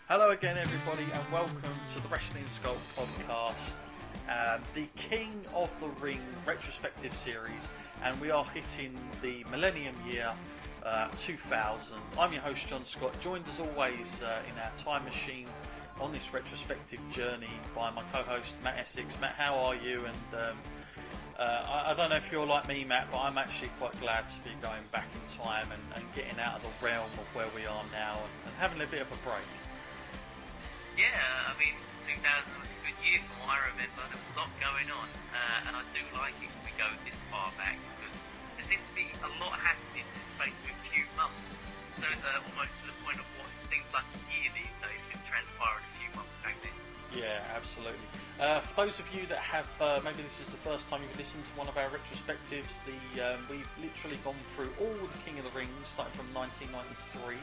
Hello again, everybody, and welcome to the Wrestling Sculpt podcast, the King of the Ring Retrospective Series, and we are hitting the Millennium Year 2000. I'm your host, John Scott, joined as always in our time machine on this retrospective journey by my co-host Matt Essex. Matt, how are you? And I don't know if you're like me, Matt, but I'm actually quite glad to be going back in time and getting out of the realm of where we are now and having a bit of a break. Yeah, I mean, 2000 was a good year from what I remember. There was a lot going on, and I do like it when we go this far back because there seems to be a lot happening in the space of a few months. So almost to the point of what it seems like a year these days could transpire in a few months back then. Yeah, absolutely. For those of you that have, maybe this is the first time you've listened to one of our retrospectives, we've literally gone through all the King of the Rings, starting from 1993.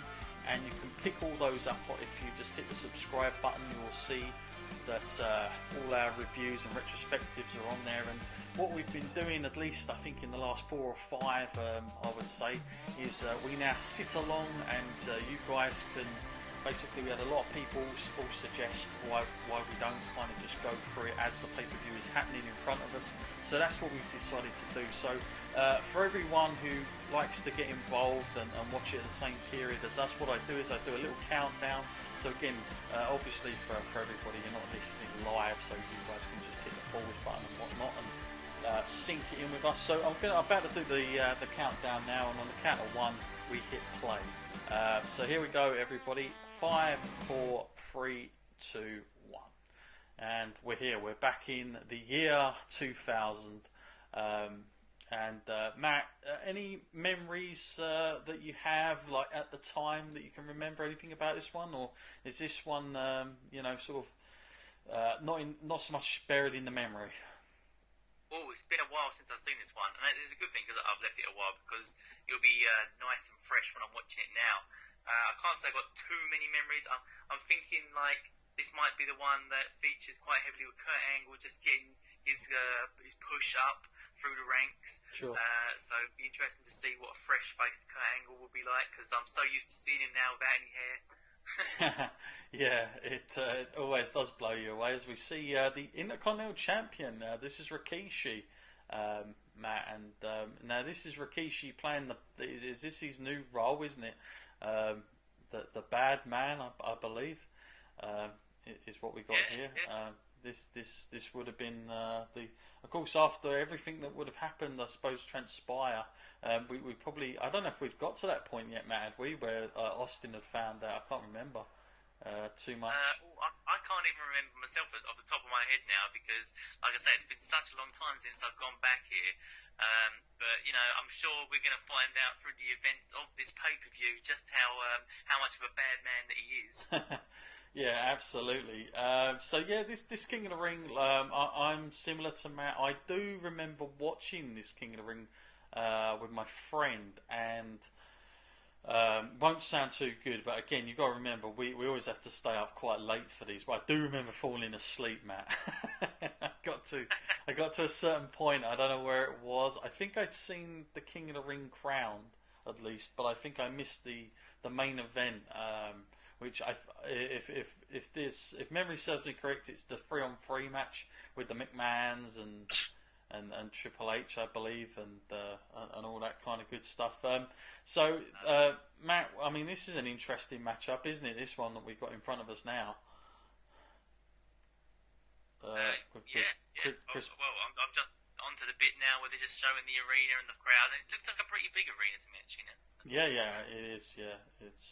And you can pick all those up. If you just hit the subscribe button, you will see that all our reviews and retrospectives are on there. And what we've been doing, at least I think in the last 4 or 5, I would say, is we now sit along and you guys can. Basically, we had a lot of people all suggest why we don't kind of just go through it as the pay-per-view is happening in front of us. So that's what we've decided to do. So for everyone who likes to get involved and watch it at the same period as us, what I do is I do a little countdown. So again, obviously for everybody, you're not listening live, so you guys can just hit the pause button and whatnot and sync it in with us. So I'm about to do the countdown now, and on the count of 1, we hit play. So here we go, everybody. 5, 4, 3, 2, 1. And we're here. We're back in the year 2000. Matt, any memories that you have, like at the time, that you can remember anything about this one, or is this one, sort of not so much buried in the memory? Oh, it's been a while since I've seen this one, and it's a good thing because I've left it a while because it'll be nice and fresh when I'm watching it now. I can't say I've got too many memories. I'm thinking like this might be the one that features quite heavily with Kurt Angle just getting his push up through the ranks. Sure. So it'd be interesting to see what a fresh-faced Kurt Angle will be like because I'm so used to seeing him now without any hair. Yeah, it always does blow you away as we see the Intercontinental Champion. This is Rikishi, Matt, and now this is Rikishi playing is this his new role, isn't it? The bad man, I believe, is what we got here. Yeah. This would have been of course, after everything that would have happened, I suppose, transpire. We probably, I don't know if we'd got to that point yet, Matt, had we, where Austin had found out. I can't remember too much. I can't even remember myself off the top of my head now because, like I say, it's been such a long time since I've gone back here. But I'm sure we're going to find out through the events of this pay-per-view just how much of a bad man that he is. Yeah, absolutely. This King of the Ring, I'm similar to Matt. I do remember watching this King of the Ring with my friend, and won't sound too good, but again, you've got to remember, we always have to stay up quite late for these. But I do remember falling asleep, Matt. I got to a certain point, I don't know where it was. I think I'd seen the King of the Ring crowned, at least, but I think I missed the main event. Which if memory serves me correct, it's the 3-on-3 match with the McMahons and Triple H, I believe, and all that kind of good stuff. Matt, I mean, this is an interesting matchup, isn't it? This one that we've got in front of us now. Chris. Well, I'm just onto the bit now where they're just showing the arena and the crowd. It looks like a pretty big arena to me, actually. So. Yeah, it is. Yeah, it's.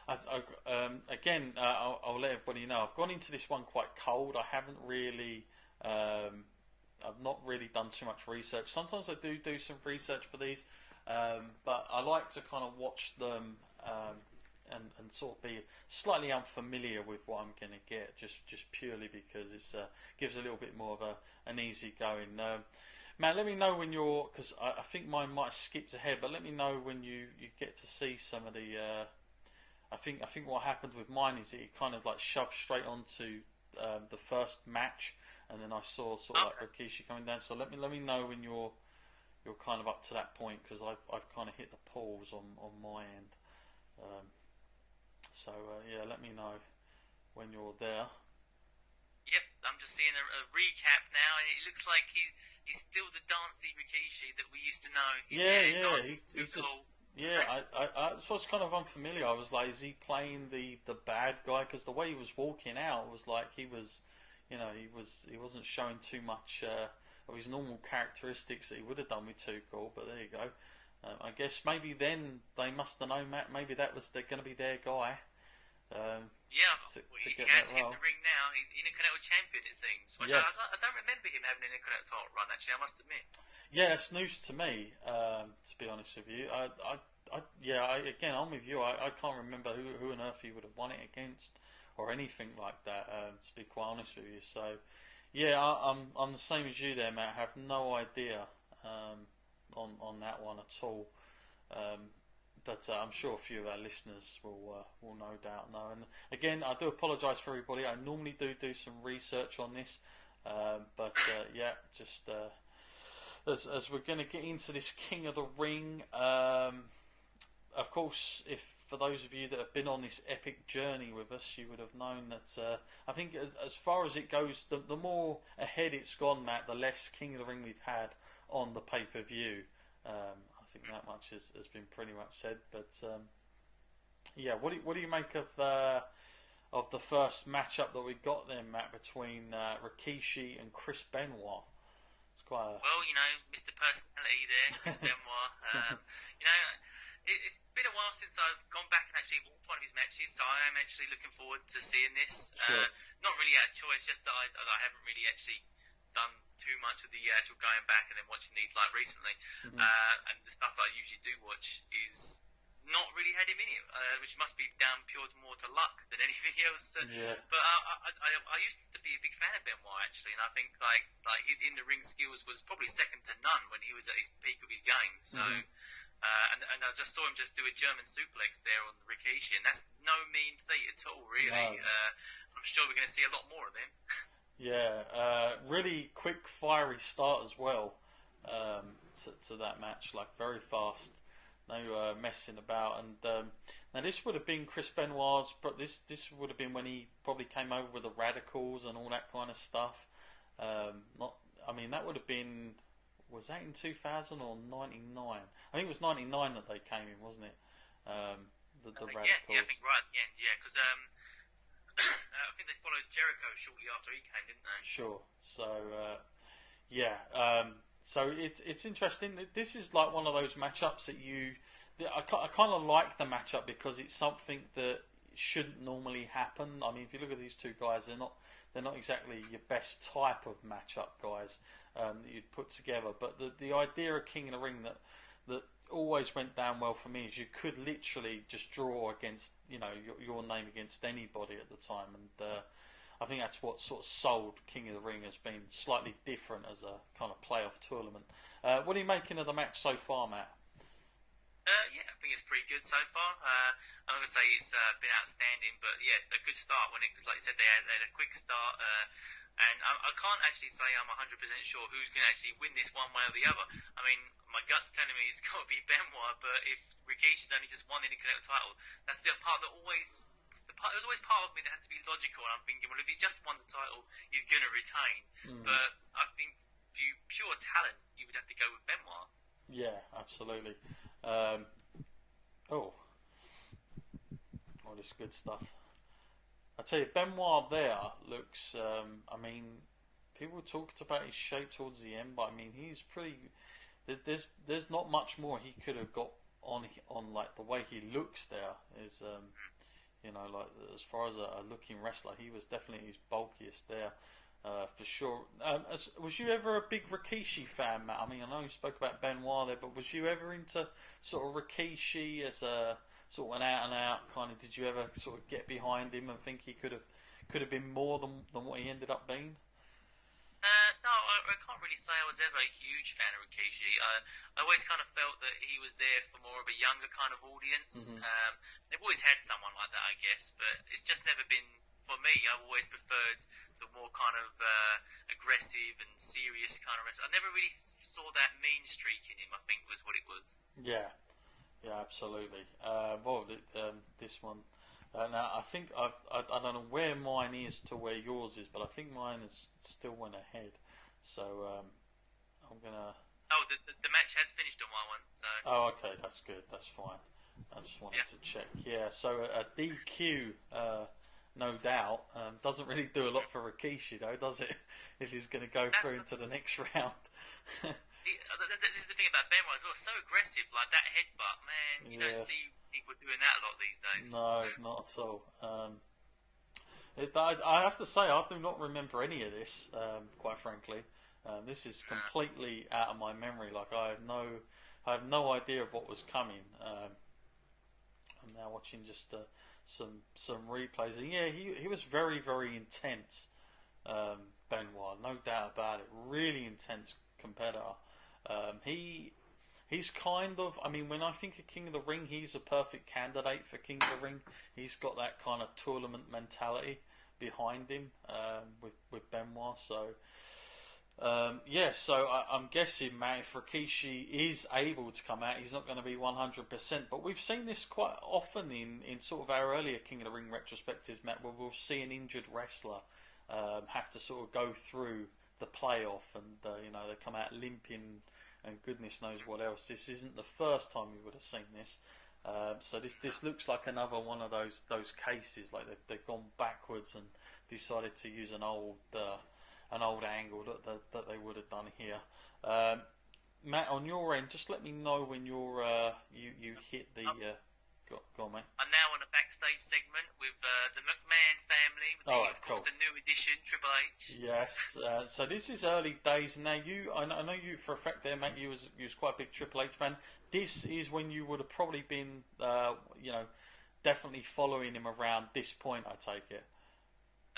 I'll let everybody know. I've gone into this one quite cold. I haven't really, I've not really done too much research. Sometimes I do some research for these, but I like to kind of watch them and sort of be slightly unfamiliar with what I'm going to get, just purely because it gives a little bit more of an easy going. Matt, let me know when because I think mine might have skipped ahead, but let me know when you get to see some of the. I think what happened with mine is it kind of like shoved straight onto the first match, and then I saw sort of like Rikishi coming down. So let me know when you're kind of up to that point, because I've kind of hit the pause on my end. Let me know. when you're there. Yep, I'm just seeing a recap now, and it looks like he's still the dancey Rikishi that we used to know. He's too just cool. That's what's kind of unfamiliar. I was like, is he playing the bad guy? Because the way he was walking out was like he was, he wasn't showing too much of his normal characteristics that he would have done with Too Cool. But there you go. I guess maybe then they must have known Matt. Maybe that was going to be their guy. He has hit the ring now. He's Intercontinental Champion, it seems. Which yes. I don't remember him having an Intercontinental title run, actually, I must admit. Yeah, it's news to me, to be honest with you. Again, I'm with you. I can't remember who on earth he would have won it against or anything like that, to be quite honest with you. So, yeah, I'm the same as you there, Matt. I have no idea on that one at all. But I'm sure a few of our listeners will no doubt know. And again, I do apologise for everybody. I normally do some research on this, as we're going to get into this King of the Ring. Of course, if for those of you that have been on this epic journey with us, you would have known that I think as far as it goes, the more ahead it's gone, Matt, the less King of the Ring we've had on the pay-per-view. I think that much has been pretty much said, but what do you make of the first matchup that we got there, Matt, between Rikishi and Chris Benoit? It's quite well, Mr. Personality there, Chris Benoit. It's been a while since I've gone back and actually watched one of his matches, so I am actually looking forward to seeing this. Sure. Not really out of choice, just that I haven't really actually done too much of the actual going back and then watching these like recently. Mm-hmm. And the stuff that I usually do watch is not really had him in it, which must be down more to luck than anything else. But I used to be a big fan of Benoit actually, and I think like his in the ring skills was probably second to none when he was at his peak of his game. So and I just saw him just do a German suplex there on the Rikishi, and that's no mean feat at all, really. No. I'm sure we're going to see a lot more of him. Really quick, fiery start as well to that match, like very fast, no messing about. And now this would have been Chris Benoit's, but this would have been when he probably came over with the Radicals and all that kind of stuff. That would have been, was that in 2000 or 99? I think it was 99 that they came in, wasn't it? The Radicals. Yeah, I think right at the end, because I think they followed Jericho shortly after he came, didn't they? Sure. So, so it's interesting. This is like one of those matchups that I kind of like the matchup because it's something that shouldn't normally happen. I mean, if you look at these two guys, they're not exactly your best type of matchup guys that you'd put together. But the idea of King of the Ring that always went down well for me is you could literally just draw against your name against anybody at the time, and I think that's what sort of sold King of the Ring as being slightly different as a kind of playoff tournament. What are you making of the match so far, Matt? I think it's pretty good so far. I'm going to say it's been outstanding, but a good start when because like you said, they had a quick start, and I can't actually say I'm 100% sure who's going to actually win this one way or the other. I mean, my gut's telling me it's got to be Benoit, but if Rikishi's only just won the Intercontinental title, that's the part that always. There's always part of me that has to be logical, and I'm thinking, well, if he's just won the title, he's going to retain. But I think, pure talent, you would have to go with Benoit. Yeah, absolutely. All this good stuff. I tell you, Benoit there looks. People talked about his shape towards the end, but I mean, he's pretty. There's not much more he could have got on like the way he looks. There is, like as far as a looking wrestler, he was definitely his bulkiest there. For sure. Was you ever a big Rikishi fan, Matt? I mean, I know you spoke about Benoit there, but was you ever into sort of Rikishi as a sort of an out-and-out kind of? Did you ever sort of get behind him and think he could have been more than what he ended up being? No, I can't really say I was ever a huge fan of Rikishi. I always kind of felt that he was there for more of a younger kind of audience. They've always had someone like that, I guess, but it's just never been. For me, I've always preferred the more kind of aggressive and serious kind of wrestler. I never really saw that mean streak in him, I think was what it was. Yeah, absolutely. This one, Now I think I don't know where mine is to where yours is, but I think mine is still went ahead. So I'm gonna. Oh, the match has finished on my one, so Oh, okay, that's good. That's fine. I just wanted yeah. to check. Yeah, so a DQ, no doubt, doesn't really do a lot for Rikishi, though, does it? If he's going to go through That's into the next round. this is the thing about Benoit as well. So aggressive, like that headbutt, man. You don't Yeah, see people doing that a lot these days. no, not at all. But I have to say, I do not remember any of this, quite frankly. This is completely out of my memory. Like I have no idea of what was coming. I'm now watching just some replays, and yeah, he was very very intense. Benoit, no doubt about it. Really intense competitor. He's kind of, I mean, when I think of King of the Ring, he's a perfect candidate for King of the Ring. He's got that kind of tournament mentality behind him, with Benoit. So yeah, so I'm guessing, Matt, if Rikishi is able to come out, he's not going to be 100%. But we've seen this quite often in sort of our earlier King of the Ring retrospectives, Matt, where we'll see an injured wrestler have to sort of go through the playoff, and they come out limping and goodness knows what else. This isn't the first time we would have seen this. So this looks like another one of those cases, like they've gone backwards and decided to use an old angle that they would have done here. Matt, on your end, just let me know when you hit the. Go on, mate. I'm now on a backstage segment with the McMahon family, with of course, cool. the new addition, Triple H. Yes. So this is early days. Now I know you for a fact there, mate. You was quite a big Triple H fan. This is when you would have probably been, definitely following him around this point. I take it.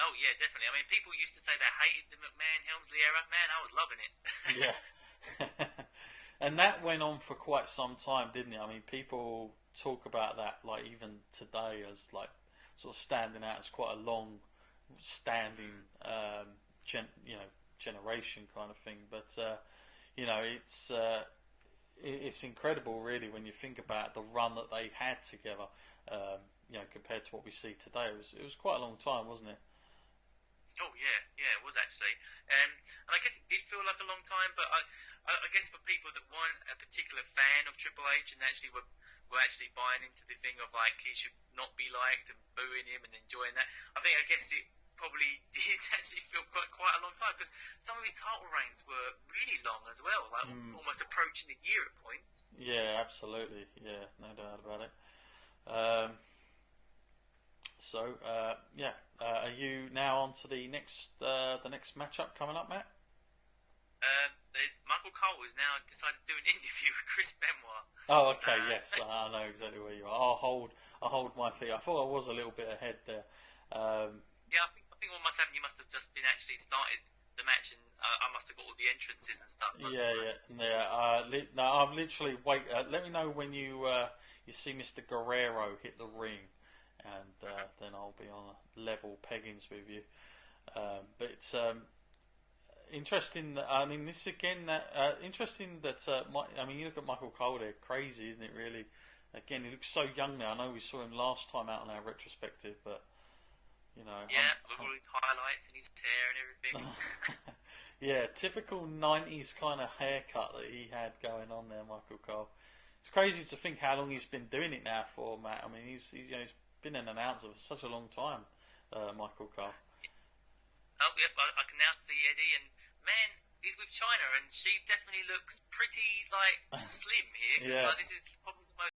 Oh yeah, definitely. I mean, people used to say they hated the McMahon Helmsley era. Man, I was loving it. Yeah. And that went on for quite some time, didn't it? I mean, people talk about that, like, even today, as like sort of standing out as quite a long standing generation kind of thing. But it's incredible, really, when you think about the run that they had together. Compared to what we see today, it was quite a long time, wasn't it? Oh yeah, it was actually, and I guess it did feel like a long time. But I guess for people that weren't a particular fan of Triple H and actually were actually buying into the thing of like he should not be liked and booing him and enjoying that, I guess it probably did actually feel quite a long time, because some of his title reigns were really long as well, like almost approaching a year at points. Yeah, absolutely. Yeah, no doubt about it. Are you now on to the next matchup coming up, Matt? Michael Cole has now decided to do an interview with Chris Benoit. Oh, okay, yes, I know exactly where you are. I'll hold my feet. I thought I was a little bit ahead there. Yeah, I think what must happen, you must have just been actually started the match, and I must have got all the entrances and stuff. Yeah. No, I'm literally wait. Let me know when you see Mr. Guerrero hit the ring, and then I'll be on level peggings with you. But it's interesting. I mean, this again. Interesting that. You look at Michael Cole there. Crazy, isn't it? Really. Again, he looks so young now. I know we saw him last time out on our retrospective, but with all his highlights and his hair and everything. Yeah, typical 90s kind of haircut that he had going on there, Michael Cole. It's crazy to think how long he's been doing it now for, Matt. I mean, he's been an announcer for such a long time, Michael Cole. Oh, yep, I can now see Eddie, and man, he's with China, and she definitely looks pretty, like, slim here. Yeah. Like, this is probably the most